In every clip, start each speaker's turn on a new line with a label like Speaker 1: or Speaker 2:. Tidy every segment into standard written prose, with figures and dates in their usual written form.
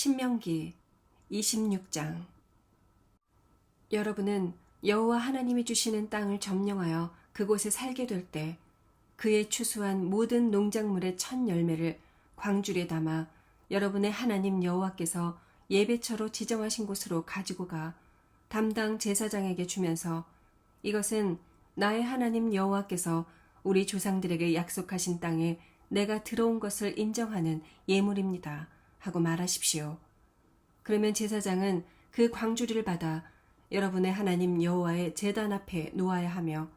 Speaker 1: 신명기 26장. 여러분은 여호와 하나님이 주시는 땅을 점령하여 그곳에 살게 될 때 그의 추수한 모든 농작물의 첫 열매를 광주리에 담아 여러분의 하나님 여호와께서 예배처로 지정하신 곳으로 가지고 가 담당 제사장에게 주면서 이것은 나의 하나님 여호와께서 우리 조상들에게 약속하신 땅에 내가 들어온 것을 인정하는 예물입니다 하고 말하십시오. 그러면 제사장은 그 광주리를 받아 여러분의 하나님 여호와의 제단 앞에 놓아야 하며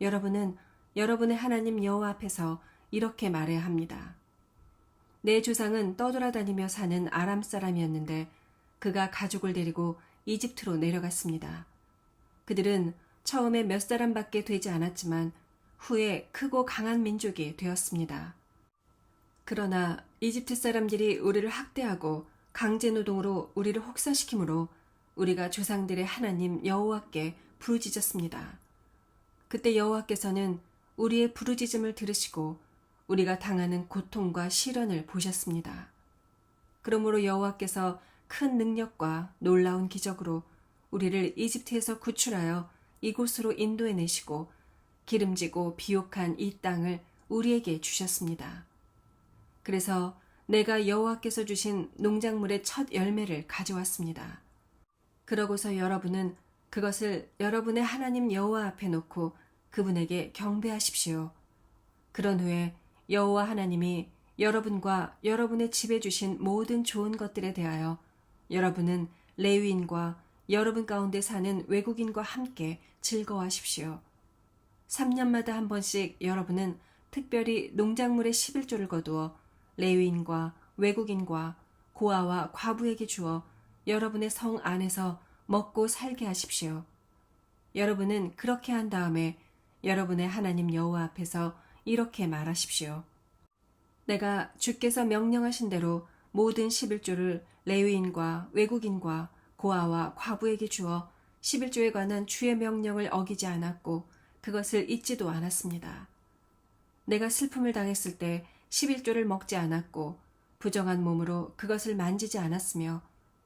Speaker 1: 여러분은 여러분의 하나님 여호와 앞에서 이렇게 말해야 합니다. 내 조상은 떠돌아다니며 사는 아람 사람이었는데 그가 가족을 데리고 이집트로 내려갔습니다. 그들은 처음에 몇 사람밖에 되지 않았지만 후에 크고 강한 민족이 되었습니다. 그러나 이집트 사람들이 우리를 학대하고 강제노동으로 우리를 혹사시키므로 우리가 조상들의 하나님 여호와께 부르짖었습니다. 그때 여호와께서는 우리의 부르짖음을 들으시고 우리가 당하는 고통과 시련을 보셨습니다. 그러므로 여호와께서 큰 능력과 놀라운 기적으로 우리를 이집트에서 구출하여 이곳으로 인도해내시고 기름지고 비옥한 이 땅을 우리에게 주셨습니다. 그래서 내가 여호와께서 주신 농작물의 첫 열매를 가져왔습니다. 그러고서 여러분은 그것을 여러분의 하나님 여호와 앞에 놓고 그분에게 경배하십시오. 그런 후에 여호와 하나님이 여러분과 여러분의 집에 주신 모든 좋은 것들에 대하여 여러분은 레위인과 여러분 가운데 사는 외국인과 함께 즐거워하십시오. 3년마다 한 번씩 여러분은 특별히 농작물의 11조를 거두어 레위인과 외국인과 고아와 과부에게 주어 여러분의 성 안에서 먹고 살게 하십시오. 여러분은 그렇게 한 다음에 여러분의 하나님 여호와 앞에서 이렇게 말하십시오. 내가 주께서 명령하신 대로 모든 11조를 레위인과 외국인과 고아와 과부에게 주어 11조에 관한 주의 명령을 어기지 않았고 그것을 잊지도 않았습니다. 내가 슬픔을 당했을 때 11조를 먹지 않았고 부정한 몸으로 그것을 만지지 않았으며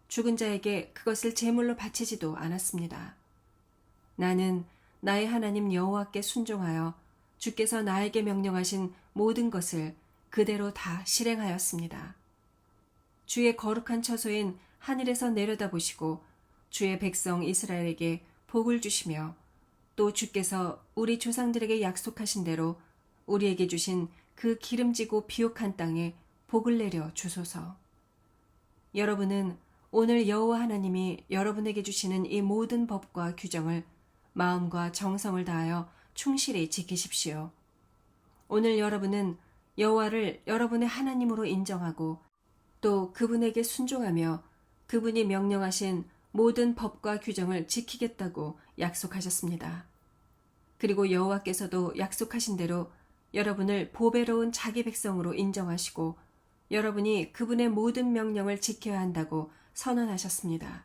Speaker 1: 죽은 자에게 그것을 제물로 바치지도 않았습니다. 나는 나의 하나님 여호와께 순종하여 주께서 나에게 명령하신 모든 것을 그대로 다 실행하였습니다. 주의 거룩한 처소인 하늘에서 내려다보시고 주의 백성 이스라엘에게 복을 주시며 또 주께서 우리 조상들에게 약속하신 대로 우리에게 주신 그 기름지고 비옥한 땅에 복을 내려 주소서. 여러분은 오늘 여호와 하나님이 여러분에게 주시는 이 모든 법과 규정을 마음과 정성을 다하여 충실히 지키십시오. 오늘 여러분은 여호와를 여러분의 하나님으로 인정하고 또 그분에게 순종하며 그분이 명령하신 모든 법과 규정을 지키겠다고 약속하셨습니다. 그리고 여호와께서도 약속하신 대로 여러분을 보배로운 자기 백성으로 인정하시고 여러분이 그분의 모든 명령을 지켜야 한다고 선언하셨습니다.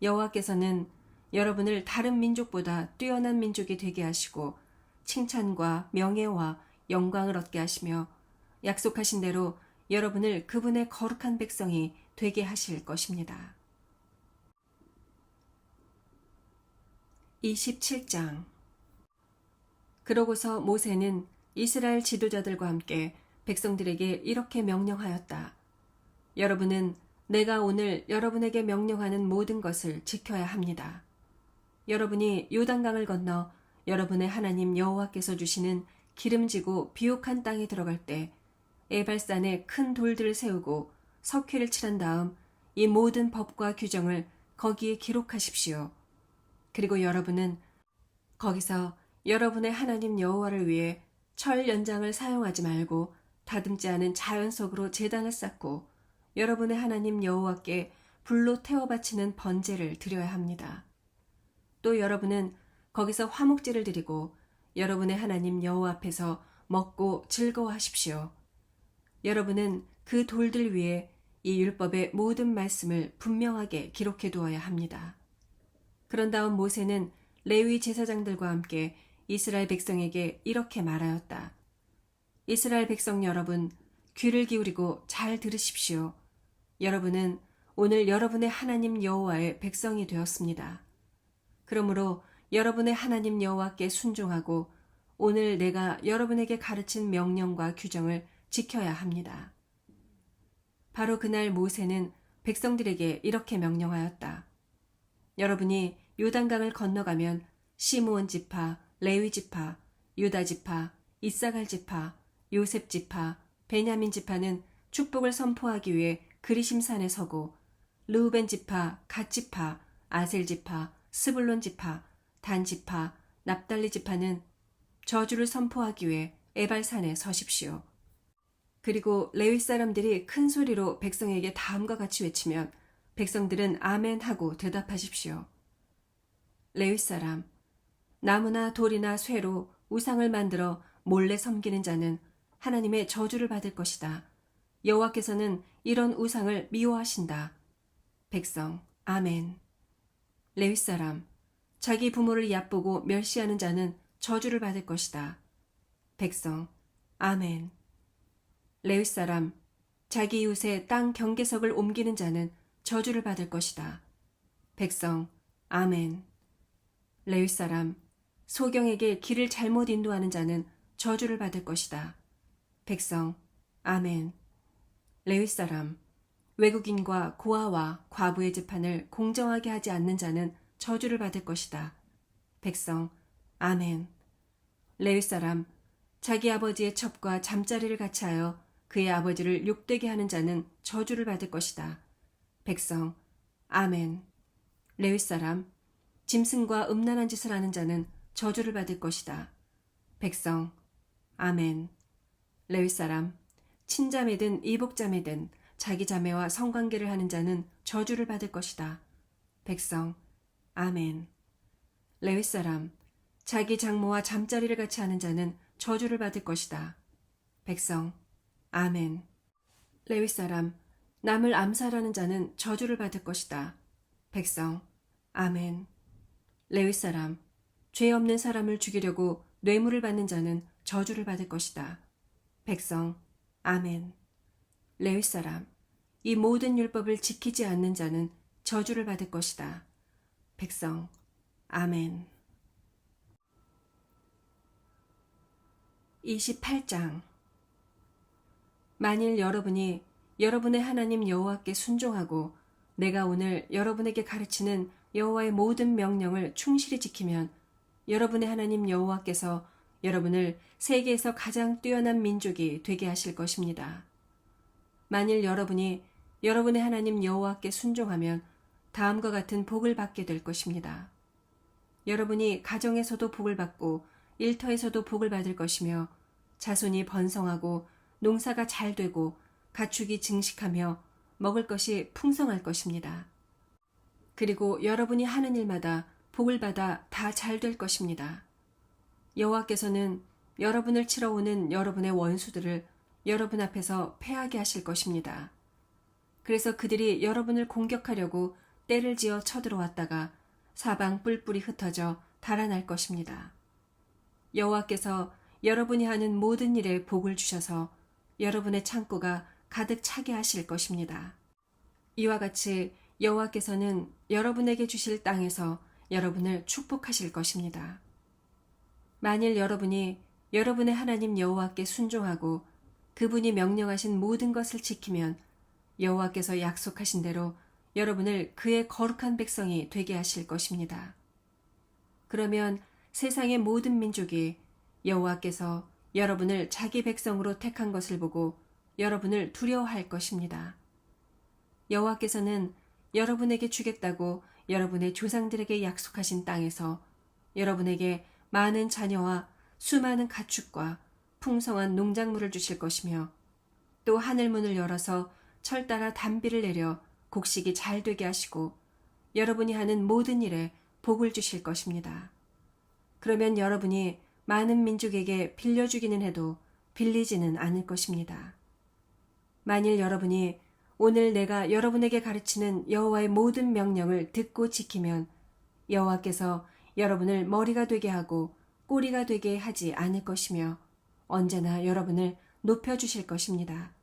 Speaker 1: 여호와께서는 여러분을 다른 민족보다 뛰어난 민족이 되게 하시고 칭찬과 명예와 영광을 얻게 하시며 약속하신 대로 여러분을 그분의 거룩한 백성이 되게 하실 것입니다. 27장. 그러고서 모세는 이스라엘 지도자들과 함께 백성들에게 이렇게 명령하였다. 여러분은 내가 오늘 여러분에게 명령하는 모든 것을 지켜야 합니다. 여러분이 요단강을 건너 여러분의 하나님 여호와께서 주시는 기름지고 비옥한 땅에 들어갈 때 에발산에 큰 돌들을 세우고 석회를 칠한 다음 이 모든 법과 규정을 거기에 기록하십시오. 그리고 여러분은 거기서 여러분의 하나님 여호와를 위해 철 연장을 사용하지 말고 다듬지 않은 자연석으로 제단을 쌓고 여러분의 하나님 여호와께 불로 태워 바치는 번제를 드려야 합니다. 또 여러분은 거기서 화목제를 드리고 여러분의 하나님 여호와 앞에서 먹고 즐거워하십시오. 여러분은 그 돌들 위에 이 율법의 모든 말씀을 분명하게 기록해 두어야 합니다. 그런 다음 모세는 레위 제사장들과 함께 이스라엘 백성에게 이렇게 말하였다. 이스라엘 백성 여러분, 귀를 기울이고 잘 들으십시오. 여러분은 오늘 여러분의 하나님 여호와의 백성이 되었습니다. 그러므로 여러분의 하나님 여호와께 순종하고 오늘 내가 여러분에게 가르친 명령과 규정을 지켜야 합니다. 바로 그날 모세는 백성들에게 이렇게 명령하였다. 여러분이 요단강을 건너가면 시므온 지파, 레위 지파, 유다 지파, 이사갈 지파, 요셉 지파, 베냐민 지파는 축복을 선포하기 위해 그리심산에 서고 르우벤 지파, 갓 지파, 아셀 지파, 스불론 지파, 단 지파, 납달리 지파는 저주를 선포하기 위해 에발산에 서십시오. 그리고 레위 사람들이 큰 소리로 백성에게 다음과 같이 외치면 백성들은 아멘 하고 대답하십시오. 레위 사람, 나무나 돌이나 쇠로 우상을 만들어 몰래 섬기는 자는 하나님의 저주를 받을 것이다. 여호와께서는 이런 우상을 미워하신다. 백성, 아멘. 레위 사람, 자기 부모를 얕보고 멸시하는 자는 저주를 받을 것이다. 백성, 아멘. 레위 사람, 자기 이웃의 땅 경계석을 옮기는 자는 저주를 받을 것이다. 백성, 아멘. 레위 사람, 소경에게 길을 잘못 인도하는 자는 저주를 받을 것이다. 백성, 아멘. 레위 사람, 외국인과 고아와 과부의 재판을 공정하게 하지 않는 자는 저주를 받을 것이다. 백성, 아멘. 레위 사람, 자기 아버지의 첩과 잠자리를 같이 하여 그의 아버지를 욕되게 하는 자는 저주를 받을 것이다. 백성, 아멘. 레위 사람, 짐승과 음란한 짓을 하는 자는 저주를 받을 것이다. 백성, 아멘. 레위 사람, 친자매든 이복자매든 자기 자매와 성관계를 하는 자는 저주를 받을 것이다. 백성, 아멘. 레위 사람, 자기 장모와 잠자리를 같이 하는 자는 저주를 받을 것이다. 백성, 아멘. 레위 사람, 남을 암살하는 자는 저주를 받을 것이다. 백성, 아멘. 레위 사람, 죄 없는 사람을 죽이려고 뇌물을 받는 자는 저주를 받을 것이다. 백성, 아멘. 레위 사람, 이 모든 율법을 지키지 않는 자는 저주를 받을 것이다. 백성, 아멘. 28장. 만일 여러분이 여러분의 하나님 여호와께 순종하고 내가 오늘 여러분에게 가르치는 여호와의 모든 명령을 충실히 지키면 여러분의 하나님 여호와께서 여러분을 세계에서 가장 뛰어난 민족이 되게 하실 것입니다. 만일 여러분이 여러분의 하나님 여호와께 순종하면 다음과 같은 복을 받게 될 것입니다. 여러분이 가정에서도 복을 받고 일터에서도 복을 받을 것이며 자손이 번성하고 농사가 잘 되고 가축이 증식하며 먹을 것이 풍성할 것입니다. 그리고 여러분이 하는 일마다 복을 받아 다 잘 될 것입니다. 여호와께서는 여러분을 치러 오는 여러분의 원수들을 여러분 앞에서 패하게 하실 것입니다. 그래서 그들이 여러분을 공격하려고 떼를 지어 쳐들어왔다가 사방 뿔뿔이 흩어져 달아날 것입니다. 여호와께서 여러분이 하는 모든 일에 복을 주셔서 여러분의 창고가 가득 차게 하실 것입니다. 이와 같이 여호와께서는 여러분에게 주실 땅에서 여러분을 축복하실 것입니다. 만일 여러분이 여러분의 하나님 여호와께 순종하고 그분이 명령하신 모든 것을 지키면 여호와께서 약속하신 대로 여러분을 그의 거룩한 백성이 되게 하실 것입니다. 그러면 세상의 모든 민족이 여호와께서 여러분을 자기 백성으로 택한 것을 보고 여러분을 두려워할 것입니다. 여호와께서는 여러분에게 주겠다고 여러분의 조상들에게 약속하신 땅에서 여러분에게 많은 자녀와 수많은 가축과 풍성한 농작물을 주실 것이며 또 하늘문을 열어서 철 따라 단비를 내려 곡식이 잘 되게 하시고 여러분이 하는 모든 일에 복을 주실 것입니다. 그러면 여러분이 많은 민족에게 빌려주기는 해도 빌리지는 않을 것입니다. 만일 여러분이 오늘 내가 여러분에게 가르치는 여호와의 모든 명령을 듣고 지키면 여호와께서 여러분을 머리가 되게 하고 꼬리가 되게 하지 않을 것이며 언제나 여러분을 높여주실 것입니다.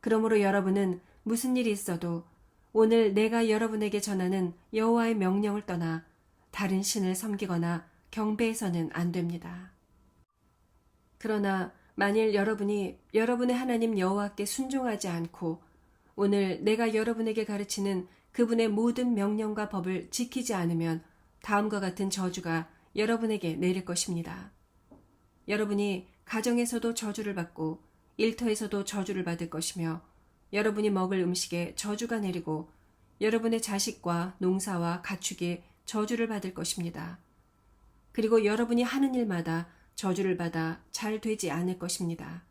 Speaker 1: 그러므로 여러분은 무슨 일이 있어도 오늘 내가 여러분에게 전하는 여호와의 명령을 떠나 다른 신을 섬기거나 경배해서는 안 됩니다. 그러나 만일 여러분이 여러분의 하나님 여호와께 순종하지 않고 오늘 내가 여러분에게 가르치는 그분의 모든 명령과 법을 지키지 않으면 다음과 같은 저주가 여러분에게 내릴 것입니다. 여러분이 가정에서도 저주를 받고 일터에서도 저주를 받을 것이며 여러분이 먹을 음식에 저주가 내리고 여러분의 자식과 농사와 가축에 저주를 받을 것입니다. 그리고 여러분이 하는 일마다 저주를 받아 잘 되지 않을 것입니다.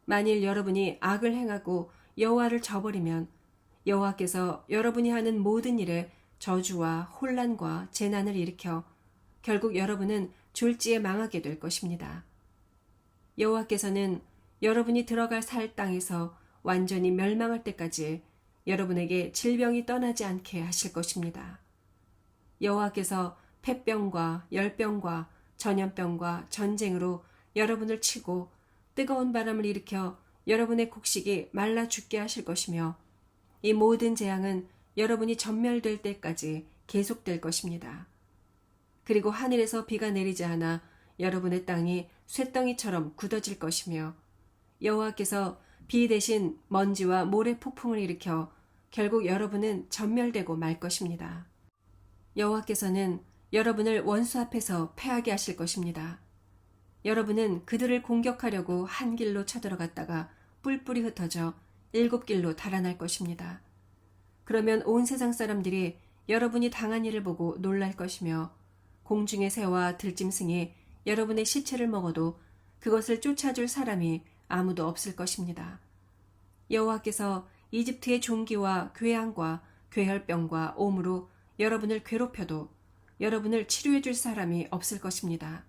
Speaker 1: 만일 여러분이 악을 행하고 여호와를 저버리면 여호와께서 여러분이 하는 모든 일에 저주와 혼란과 재난을 일으켜 결국 여러분은 졸지에 망하게 될 것입니다. 여호와께서는 여러분이 들어갈 살 땅에서 완전히 멸망할 때까지 여러분에게 질병이 떠나지 않게 하실 것입니다. 여호와께서 폐병과 열병과 전염병과 전쟁으로 여러분을 치고 뜨거운 바람을 일으켜 여러분의 곡식이 말라 죽게 하실 것이며 이 모든 재앙은 여러분이 전멸될 때까지 계속될 것입니다. 그리고 하늘에서 비가 내리지 않아 여러분의 땅이 쇠덩이처럼 굳어질 것이며 여호와께서 비 대신 먼지와 모래 폭풍을 일으켜 결국 여러분은 전멸되고 말 것입니다. 여호와께서는 여러분을 원수 앞에서 패하게 하실 것입니다. 여러분은 그들을 공격하려고 한 길로 쳐들어갔다가 뿔뿔이 흩어져 7길로 달아날 것입니다. 그러면 온 세상 사람들이 여러분이 당한 일을 보고 놀랄 것이며 공중의 새와 들짐승이 여러분의 시체를 먹어도 그것을 쫓아줄 사람이 아무도 없을 것입니다. 여호와께서 이집트의 종기와 괴양과 괴혈병과 옴으로 여러분을 괴롭혀도 여러분을 치료해 줄 사람이 없을 것입니다.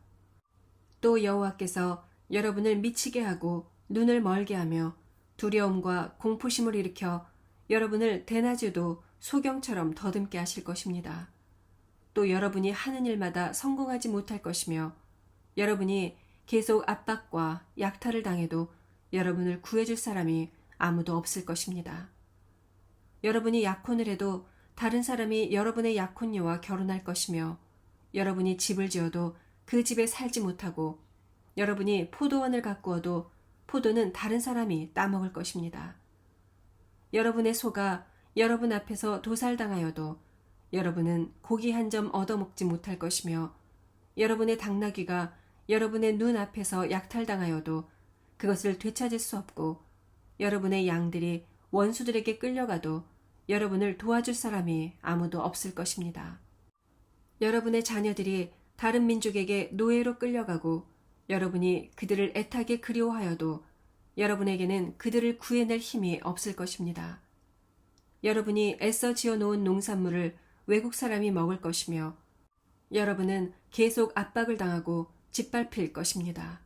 Speaker 1: 또 여호와께서 여러분을 미치게 하고 눈을 멀게 하며 두려움과 공포심을 일으켜 여러분을 대낮에도 소경처럼 더듬게 하실 것입니다. 또 여러분이 하는 일마다 성공하지 못할 것이며 여러분이 계속 압박과 약탈을 당해도 여러분을 구해줄 사람이 아무도 없을 것입니다. 여러분이 약혼을 해도 다른 사람이 여러분의 약혼녀와 결혼할 것이며 여러분이 집을 지어도 그 집에 살지 못하고 여러분이 포도원을 가꾸어도 포도는 다른 사람이 따먹을 것입니다. 여러분의 소가 여러분 앞에서 도살당하여도 여러분은 고기 한 점 얻어먹지 못할 것이며 여러분의 당나귀가 여러분의 눈 앞에서 약탈당하여도 그것을 되찾을 수 없고 여러분의 양들이 원수들에게 끌려가도 여러분을 도와줄 사람이 아무도 없을 것입니다. 여러분의 자녀들이 다른 민족에게 노예로 끌려가고 여러분이 그들을 애타게 그리워하여도 여러분에게는 그들을 구해낼 힘이 없을 것입니다. 여러분이 애써 지어놓은 농산물을 외국 사람이 먹을 것이며 여러분은 계속 압박을 당하고 짓밟힐 것입니다.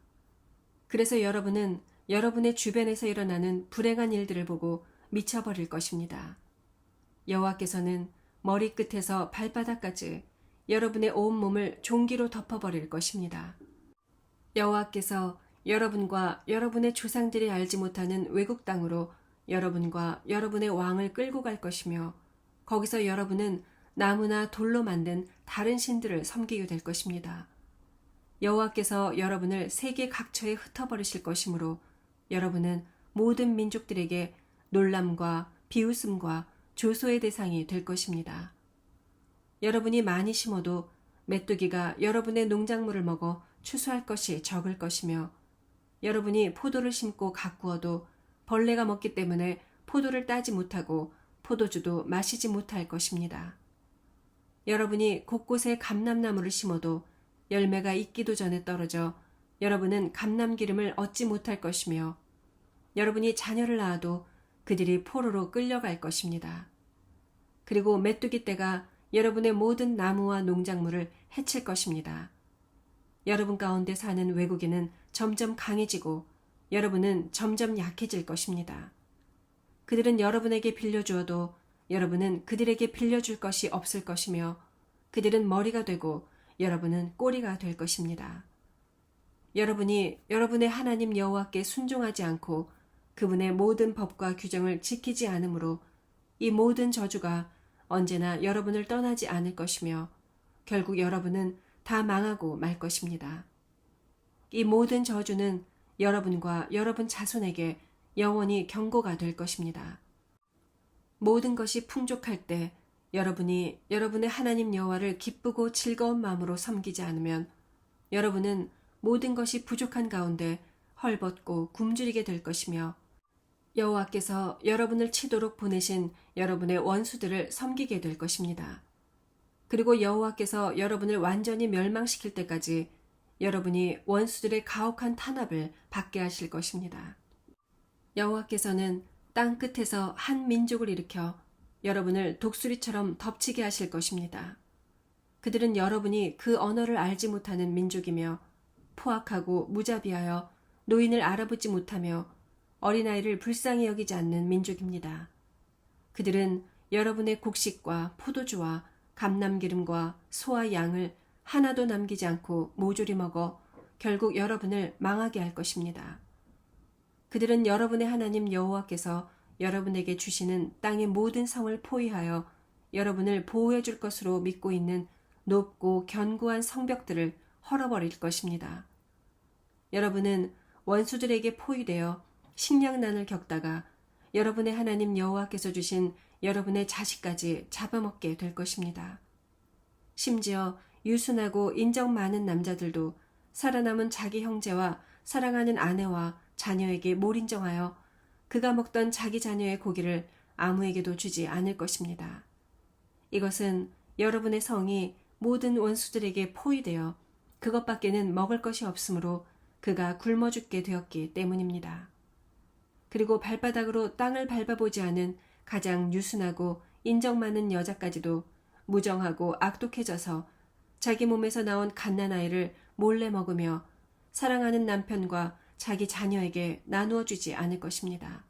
Speaker 1: 그래서 여러분은 여러분의 주변에서 일어나는 불행한 일들을 보고 미쳐버릴 것입니다. 여호와께서는 머리끝에서 발바닥까지 여러분의 온몸을 종기로 덮어버릴 것입니다. 여호와께서 여러분과 여러분의 조상들이 알지 못하는 외국 땅으로 여러분과 여러분의 왕을 끌고 갈 것이며 거기서 여러분은 나무나 돌로 만든 다른 신들을 섬기게 될 것입니다. 여호와께서 여러분을 세계 각처에 흩어버리실 것이므로 여러분은 모든 민족들에게 놀람과 비웃음과 조소의 대상이 될 것입니다. 여러분이 많이 심어도 메뚜기가 여러분의 농작물을 먹어 추수할 것이 적을 것이며 여러분이 포도를 심고 가꾸어도 벌레가 먹기 때문에 포도를 따지 못하고 포도주도 마시지 못할 것입니다. 여러분이 곳곳에 감람나무를 심어도 열매가 익기도 전에 떨어져 여러분은 감람기름을 얻지 못할 것이며 여러분이 자녀를 낳아도 그들이 포로로 끌려갈 것입니다. 그리고 메뚜기 떼가 여러분의 모든 나무와 농작물을 해칠 것입니다. 여러분 가운데 사는 외국인은 점점 강해지고 여러분은 점점 약해질 것입니다. 그들은 여러분에게 빌려주어도 여러분은 그들에게 빌려줄 것이 없을 것이며 그들은 머리가 되고 여러분은 꼬리가 될 것입니다. 여러분이 여러분의 하나님 여호와께 순종하지 않고 그분의 모든 법과 규정을 지키지 않으므로 이 모든 저주가 언제나 여러분을 떠나지 않을 것이며 결국 여러분은 다 망하고 말 것입니다. 이 모든 저주는 여러분과 여러분 자손에게 영원히 경고가 될 것입니다. 모든 것이 풍족할 때 여러분이 여러분의 하나님 여호와를 기쁘고 즐거운 마음으로 섬기지 않으면 여러분은 모든 것이 부족한 가운데 헐벗고 굶주리게 될 것이며 여호와께서 여러분을 치도록 보내신 여러분의 원수들을 섬기게 될 것입니다. 그리고 여호와께서 여러분을 완전히 멸망시킬 때까지 여러분이 원수들의 가혹한 탄압을 받게 하실 것입니다. 여호와께서는 땅 끝에서 한 민족을 일으켜 여러분을 독수리처럼 덮치게 하실 것입니다. 그들은 여러분이 그 언어를 알지 못하는 민족이며 포악하고 무자비하여 노인을 알아보지 못하며 어린아이를 불쌍히 여기지 않는 민족입니다. 그들은 여러분의 곡식과 포도주와 감람기름과 소와 양을 하나도 남기지 않고 모조리 먹어 결국 여러분을 망하게 할 것입니다. 그들은 여러분의 하나님 여호와께서 여러분에게 주시는 땅의 모든 성을 포위하여 여러분을 보호해 줄 것으로 믿고 있는 높고 견고한 성벽들을 헐어버릴 것입니다. 여러분은 원수들에게 포위되어 식량난을 겪다가 여러분의 하나님 여호와께서 주신 여러분의 자식까지 잡아먹게 될 것입니다. 심지어 유순하고 인정 많은 남자들도 살아남은 자기 형제와 사랑하는 아내와 자녀에게 몰인정하여 그가 먹던 자기 자녀의 고기를 아무에게도 주지 않을 것입니다. 이것은 여러분의 성이 모든 원수들에게 포위되어 그것밖에는 먹을 것이 없으므로 그가 굶어 죽게 되었기 때문입니다. 그리고 발바닥으로 땅을 밟아보지 않은 가장 유순하고 인정 많은 여자까지도 무정하고 악독해져서 자기 몸에서 나온 갓난아이를 몰래 먹으며 사랑하는 남편과 자기 자녀에게 나누어 주지 않을 것입니다.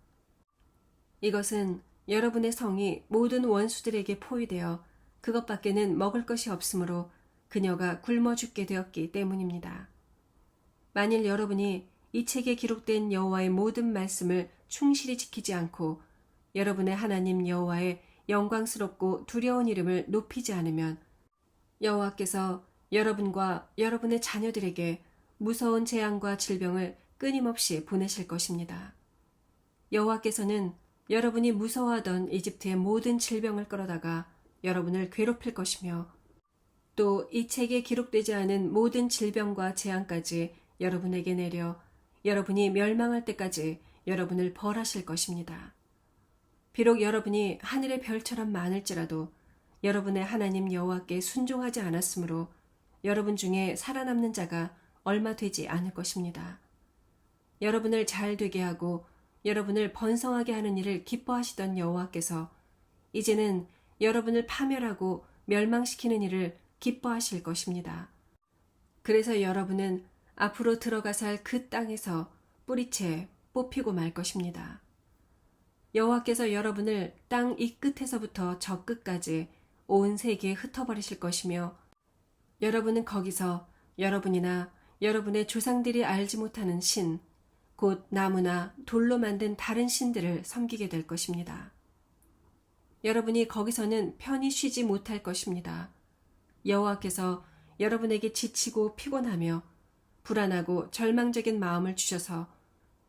Speaker 1: 이것은 여러분의 성이 모든 원수들에게 포위되어 그것밖에는 먹을 것이 없으므로 그녀가 굶어 죽게 되었기 때문입니다. 만일 여러분이 이 책에 기록된 여호와의 모든 말씀을 충실히 지키지 않고 여러분의 하나님 여호와의 영광스럽고 두려운 이름을 높이지 않으면 여호와께서 여러분과 여러분의 자녀들에게 무서운 재앙과 질병을 끊임없이 보내실 것입니다. 여호와께서는 여러분이 무서워하던 이집트의 모든 질병을 끌어다가 여러분을 괴롭힐 것이며 또 이 책에 기록되지 않은 모든 질병과 재앙까지 여러분에게 내려 여러분이 멸망할 때까지 여러분을 벌하실 것입니다. 비록 여러분이 하늘의 별처럼 많을지라도 여러분의 하나님 여호와께 순종하지 않았으므로 여러분 중에 살아남는 자가 얼마 되지 않을 것입니다. 여러분을 잘 되게 하고 여러분을 번성하게 하는 일을 기뻐하시던 여호와께서 이제는 여러분을 파멸하고 멸망시키는 일을 기뻐하실 것입니다. 그래서 여러분은 앞으로 들어가서 할 그 땅에서 뿌리채 뽑히고 말 것입니다. 여호와께서 여러분을 땅 이 끝에서부터 저 끝까지 온 세계에 흩어버리실 것이며 여러분은 거기서 여러분이나 여러분의 조상들이 알지 못하는 신, 곧 나무나 돌로 만든 다른 신들을 섬기게 될 것입니다. 여러분이 거기서는 편히 쉬지 못할 것입니다. 여호와께서 여러분에게 지치고 피곤하며 불안하고 절망적인 마음을 주셔서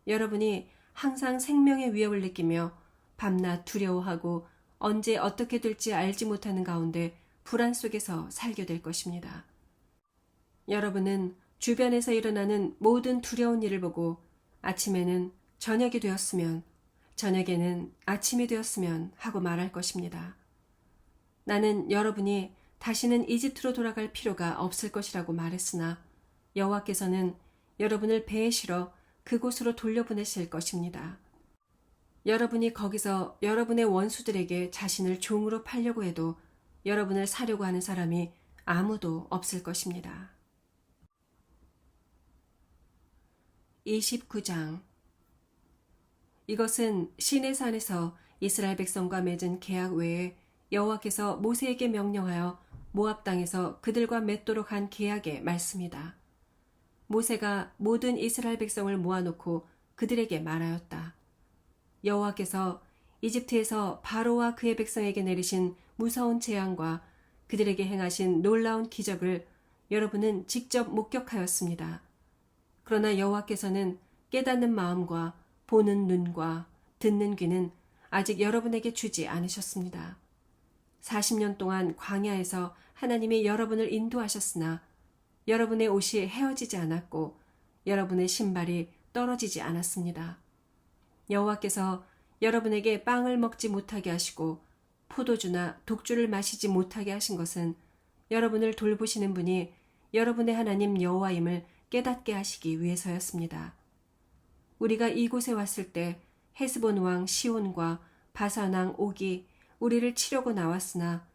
Speaker 1: 여러분이 항상 생명의 위협을 느끼며 밤낮 두려워하고 언제 어떻게 될지 알지 못하는 가운데 불안 속에서 살게 될 것입니다. 여러분은 주변에서 일어나는 모든 두려운 일을 보고 아침에는 저녁이 되었으면 저녁에는 아침이 되었으면 하고 말할 것입니다. 나는 여러분이 다시는 이집트로 돌아갈 필요가 없을 것이라고 말했으나 여호와께서는 여러분을 배에 실어 그곳으로 돌려보내실 것입니다. 여러분이 거기서 여러분의 원수들에게 자신을 종으로 팔려고 해도 여러분을 사려고 하는 사람이 아무도 없을 것입니다. 29장 이것은 시내산에서 이스라엘 백성과 맺은 계약 외에 여호와께서 모세에게 명령하여 모압 땅에서 그들과 맺도록 한 계약의 말씀이다. 모세가 모든 이스라엘 백성을 모아놓고 그들에게 말하였다. 여호와께서 이집트에서 바로와 그의 백성에게 내리신 무서운 재앙과 그들에게 행하신 놀라운 기적을 여러분은 직접 목격하였습니다. 그러나 여호와께서는 깨닫는 마음과 보는 눈과 듣는 귀는 아직 여러분에게 주지 않으셨습니다. 40년 동안 광야에서 하나님이 여러분을 인도하셨으나 여러분의 옷이 헤어지지 않았고 여러분의 신발이 떨어지지 않았습니다. 여호와께서 여러분에게 빵을 먹지 못하게 하시고 포도주나 독주를 마시지 못하게 하신 것은 여러분을 돌보시는 분이 여러분의 하나님 여호와임을 깨닫게 하시기 위해서였습니다. 우리가 이곳에 왔을 때 헤스본 왕 시온과 바산 왕 옥이 우리를 치려고 나왔으나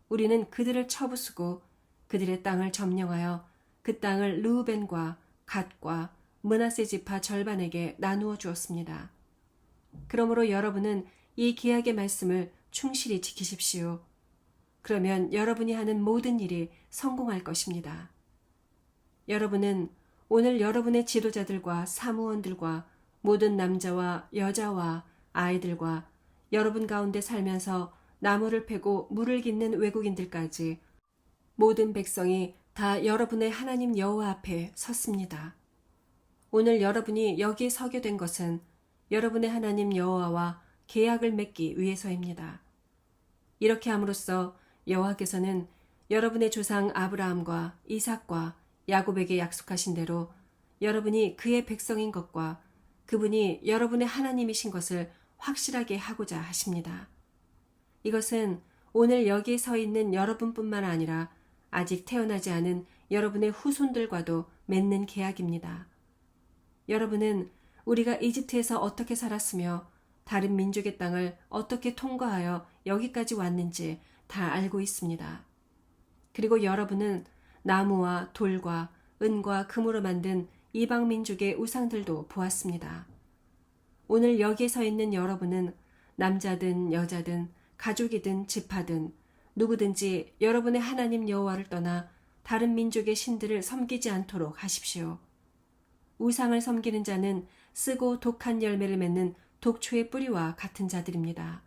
Speaker 1: 우리는 그들을 쳐부수고 그들의 땅을 점령하여 그 땅을 르우벤과 갓과 므낫세 지파 절반에게 나누어 주었습니다. 그러므로 여러분은 이 기약의 말씀을 충실히 지키십시오. 그러면 여러분이 하는 모든 일이 성공할 것입니다. 여러분은 오늘 여러분의 지도자들과 사무원들과 모든 남자와 여자와 아이들과 여러분 가운데 살면서 나무를 패고 물을 깃는 외국인들까지 모든 백성이 다 여러분의 하나님 여호와 앞에 섰습니다. 오늘 여러분이 여기에 서게 된 것은 여러분의 하나님 여호와와 계약을 맺기 위해서입니다. 이렇게 함으로써 여호와께서는 여러분의 조상 아브라함과 이삭과 야곱에게 약속하신 대로 여러분이 그의 백성인 것과 그분이 여러분의 하나님이신 것을 확실하게 하고자 하십니다. 이것은 오늘 여기에 서 있는 여러분뿐만 아니라 아직 태어나지 않은 여러분의 후손들과도 맺는 계약입니다. 여러분은 우리가 이집트에서 어떻게 살았으며 다른 민족의 땅을 어떻게 통과하여 여기까지 왔는지 다 알고 있습니다. 그리고 여러분은 나무와 돌과 은과 금으로 만든 이방 민족의 우상들도 보았습니다. 오늘 여기에 서 있는 여러분은 남자든 여자든 가족이든 지파든 누구든지 여러분의 하나님 여호와를 떠나 다른 민족의 신들을 섬기지 않도록 하십시오. 우상을 섬기는 자는 쓰고 독한 열매를 맺는 독초의 뿌리와 같은 자들입니다.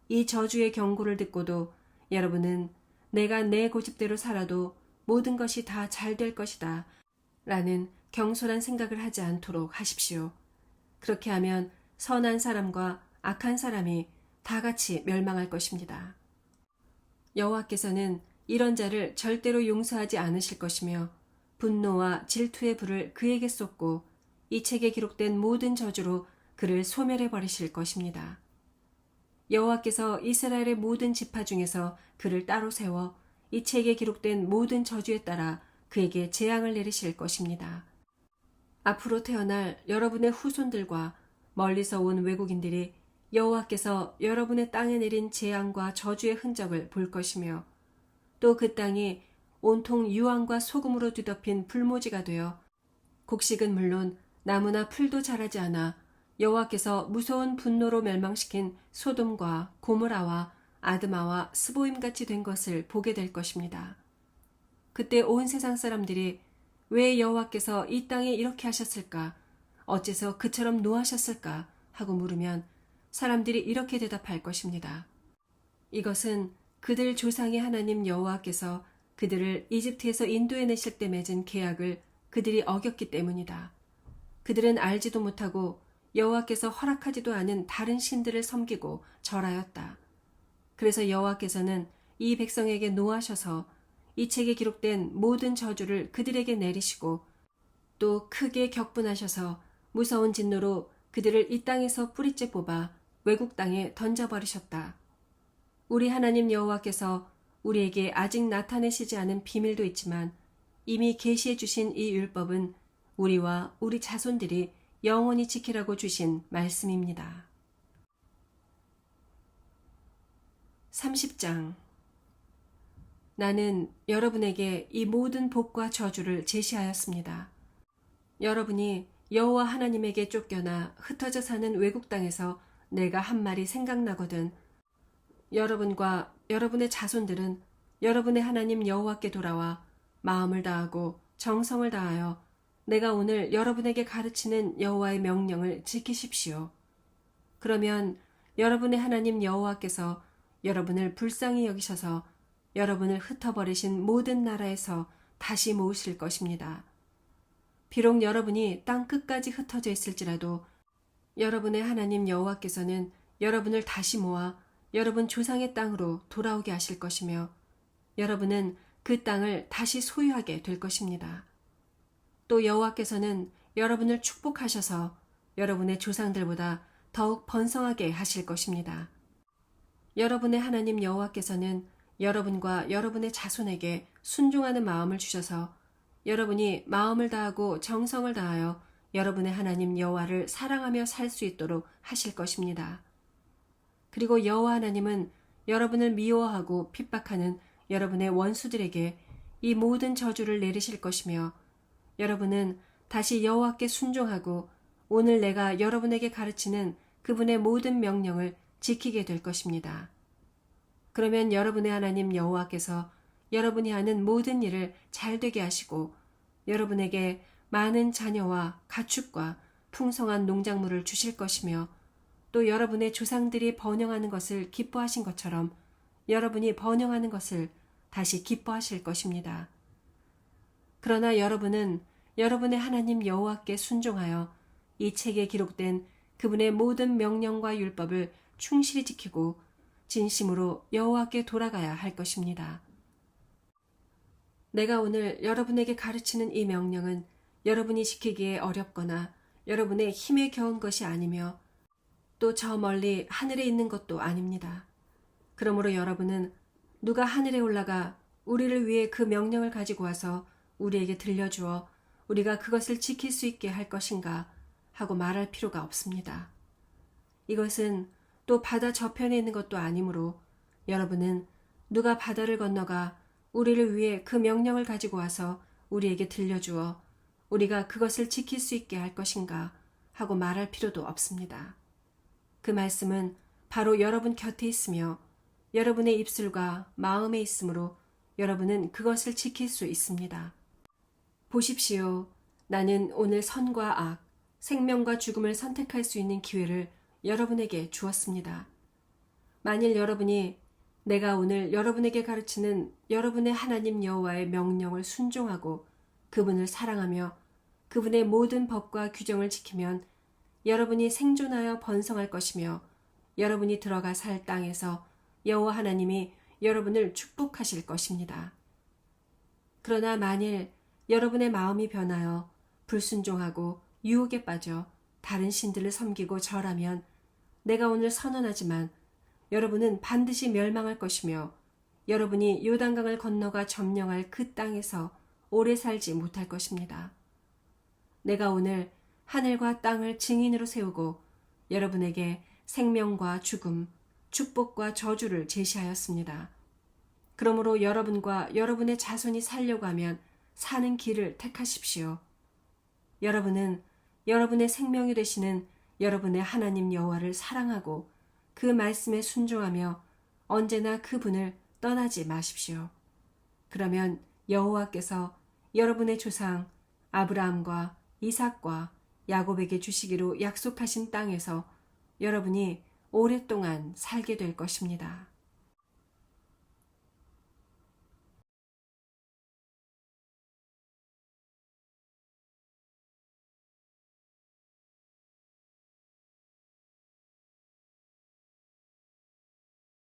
Speaker 1: 이 저주의 경고를 듣고도 여러분은 내가 내 고집대로 살아도 모든 것이 다 잘 될 것이다 라는 경솔한 생각을 하지 않도록 하십시오. 그렇게 하면 선한 사람과 악한 사람이 다 같이 멸망할 것입니다. 여호와께서는 이런 자를 절대로 용서하지 않으실 것이며 분노와 질투의 불을 그에게 쏟고 이 책에 기록된 모든 저주로 그를 소멸해 버리실 것입니다. 여호와께서 이스라엘의 모든 지파 중에서 그를 따로 세워 이 책에 기록된 모든 저주에 따라 그에게 재앙을 내리실 것입니다. 앞으로 태어날 여러분의 후손들과 멀리서 온 외국인들이 여호와께서 여러분의 땅에 내린 재앙과 저주의 흔적을 볼 것이며 또 그 땅이 온통 유황과 소금으로 뒤덮인 불모지가 되어 곡식은 물론 나무나 풀도 자라지 않아 여호와께서 무서운 분노로 멸망시킨 소돔과 고모라와 아드마와 스보임같이 된 것을 보게 될 것입니다. 그때 온 세상 사람들이 왜 여호와께서 이 땅에 이렇게 하셨을까? 어째서 그처럼 노하셨을까? 하고 물으면 사람들이 이렇게 대답할 것입니다. 이것은 그들 조상의 하나님 여호와께서 그들을 이집트에서 인도해내실 때 맺은 계약을 그들이 어겼기 때문이다. 그들은 알지도 못하고 여호와께서 허락하지도 않은 다른 신들을 섬기고 절하였다. 그래서 여호와께서는 이 백성에게 노하셔서 이 책에 기록된 모든 저주를 그들에게 내리시고 또 크게 격분하셔서 무서운 진노로 그들을 이 땅에서 뿌리째 뽑아 외국 땅에 던져버리셨다. 우리 하나님 여호와께서 우리에게 아직 나타내시지 않은 비밀도 있지만 이미 계시해 주신 이 율법은 우리와 우리 자손들이 영원히 지키라고 주신 말씀입니다. 30장. 나는 여러분에게 이 모든 복과 저주를 제시하였습니다. 여러분이 여호와 하나님에게 쫓겨나 흩어져 사는 외국 땅에서 내가 한 말이 생각나거든 여러분과 여러분의 자손들은 여러분의 하나님 여호와께 돌아와 마음을 다하고 정성을 다하여 내가 오늘 여러분에게 가르치는 여호와의 명령을 지키십시오. 그러면 여러분의 하나님 여호와께서 여러분을 불쌍히 여기셔서 여러분을 흩어버리신 모든 나라에서 다시 모으실 것입니다. 비록 여러분이 땅 끝까지 흩어져 있을지라도 여러분의 하나님 여호와께서는 여러분을 다시 모아 여러분 조상의 땅으로 돌아오게 하실 것이며 여러분은 그 땅을 다시 소유하게 될 것입니다. 또 여호와께서는 여러분을 축복하셔서 여러분의 조상들보다 더욱 번성하게 하실 것입니다. 여러분의 하나님 여호와께서는 여러분과 여러분의 자손에게 순종하는 마음을 주셔서 여러분이 마음을 다하고 정성을 다하여 여러분의 하나님 여호와를 사랑하며 살 수 있도록 하실 것입니다. 그리고 여호와 하나님은 여러분을 미워하고 핍박하는 여러분의 원수들에게 이 모든 저주를 내리실 것이며 여러분은 다시 여호와께 순종하고 오늘 내가 여러분에게 가르치는 그분의 모든 명령을 지키게 될 것입니다. 그러면 여러분의 하나님 여호와께서 여러분이 하는 모든 일을 잘되게 하시고 여러분에게 많은 자녀와 가축과 풍성한 농작물을 주실 것이며 또 여러분의 조상들이 번영하는 것을 기뻐하신 것처럼 여러분이 번영하는 것을 다시 기뻐하실 것입니다. 그러나 여러분은 여러분의 하나님 여호와께 순종하여 이 책에 기록된 그분의 모든 명령과 율법을 충실히 지키고 진심으로 여호와께 돌아가야 할 것입니다. 내가 오늘 여러분에게 가르치는 이 명령은 여러분이 지키기에 어렵거나 여러분의 힘에 겨운 것이 아니며 또 저 멀리 하늘에 있는 것도 아닙니다. 그러므로 여러분은 누가 하늘에 올라가 우리를 위해 그 명령을 가지고 와서 우리에게 들려주어 우리가 그것을 지킬 수 있게 할 것인가 하고 말할 필요가 없습니다. 이것은 또 바다 저편에 있는 것도 아니므로 여러분은 누가 바다를 건너가 우리를 위해 그 명령을 가지고 와서 우리에게 들려주어 우리가 그것을 지킬 수 있게 할 것인가 하고 말할 필요도 없습니다. 그 말씀은 바로 여러분 곁에 있으며 여러분의 입술과 마음에 있으므로 여러분은 그것을 지킬 수 있습니다. 보십시오. 나는 오늘 선과 악, 생명과 죽음을 선택할 수 있는 기회를 여러분에게 주었습니다. 만일 여러분이 내가 오늘 여러분에게 가르치는 여러분의 하나님 여호와의 명령을 순종하고 그분을 사랑하며 그분의 모든 법과 규정을 지키면 여러분이 생존하여 번성할 것이며 여러분이 들어가 살 땅에서 여호와 하나님이 여러분을 축복하실 것입니다. 그러나 만일 여러분의 마음이 변하여 불순종하고 유혹에 빠져 다른 신들을 섬기고 절하면 내가 오늘 선언하지만 여러분은 반드시 멸망할 것이며 여러분이 요단강을 건너가 점령할 그 땅에서 오래 살지 못할 것입니다. 내가 오늘 하늘과 땅을 증인으로 세우고 여러분에게 생명과 죽음, 축복과 저주를 제시하였습니다. 그러므로 여러분과 여러분의 자손이 살려고 하면 사는 길을 택하십시오. 여러분은 여러분의 생명이 되시는 여러분의 하나님 여호와를 사랑하고 그 말씀에 순종하며 언제나 그분을 떠나지 마십시오. 그러면 여호와께서 여러분의 조상 아브라함과 이삭과 야곱에게 주시기로 약속하신 땅에서 여러분이 오랫동안 살게 될 것입니다.